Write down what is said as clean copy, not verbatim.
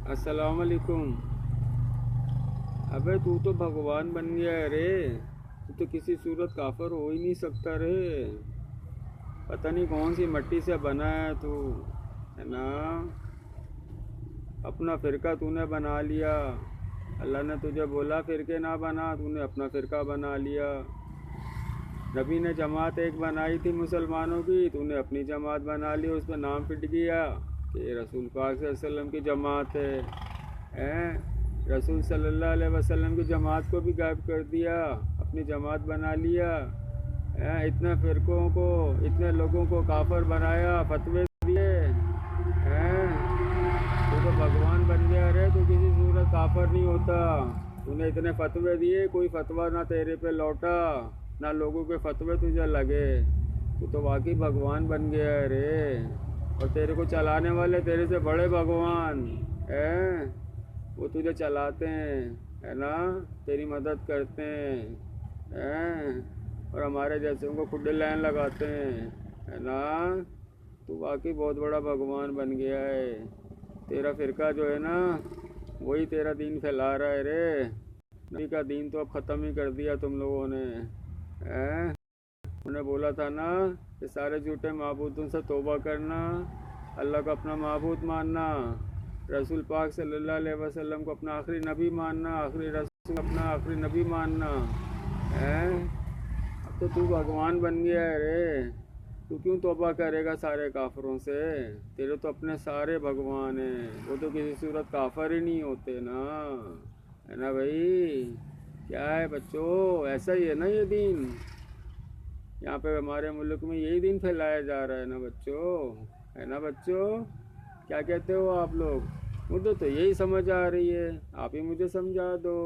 अस्सलाम वालेकुम। अबे तू तो भगवान बन गया है रे। तू तो किसी सूरत काफर हो ही नहीं सकता रे। पता नहीं कौन सी मट्टी से बना है तू, है ना। अपना फिरका तूने बना लिया। अल्लाह ने तुझे बोला फिरके ना बना, तूने अपना फिरका बना लिया। नबी ने जमात एक बनाई थी मुसलमानों की, तूने अपनी जमात बना ली, उस पर नाम फिट गया कि रसूल पाक सल्लल्लाहु अलैहि वसल्लम की जमात है। रसूल सल्लल्लाहु अलैहि वसल्लम की जमात को भी गायब कर दिया, अपनी जमात बना लिया। इतने फ़िरक़ों को, इतने लोगों को काफर बनाया, फतवे दिए। तू तो भगवान बन गया रे, तू किसी सूरत काफर नहीं होता। तूने इतने फतवे दिए, कोई फतवा ना तेरे पे लौटा, ना लोगों के फतवे तुझे लगे। तू तो वाकई भगवान बन गया है रे। और तेरे को चलाने वाले तेरे से बड़े भगवान हैं, वो तुझे चलाते हैं, है ना, तेरी मदद करते हैं, और हमारे जैसे को खुद लाइन लगाते हैं, है ना। तू वाकई बहुत बड़ा भगवान बन गया है। तेरा फ़िरका जो है ना, वही तेरा दीन फैला रहा है रे। नबी का दीन तो अब ख़त्म ही कर दिया तुम लोगों ने। उन्होंने बोला था ना कि सारे झूठे माबूदों से तौबा करना, अल्लाह को अपना माबूद मानना, रसूल पाक सल्लल्लाहु अलैहि वसल्लम को अपना आखिरी नबी मानना, आखिरी रसूल अपना आखिरी नबी मानना है। अब तो तू भगवान बन गया है रे। तू क्यों तौबा करेगा सारे काफरों से? तेरे तो अपने सारे भगवान हैं, वो तो किसी सूरत काफर ही नहीं होते ना, है ना भाई। क्या है बच्चों, ऐसा ही है ना ये दीन। यहाँ पे हमारे मुल्क में यही दिन फैलाया जा रहा है ना बच्चों, है ना बच्चों। क्या कहते हो आप लोग? मुझे तो यही समझ आ रही है, आप ही मुझे समझा दो।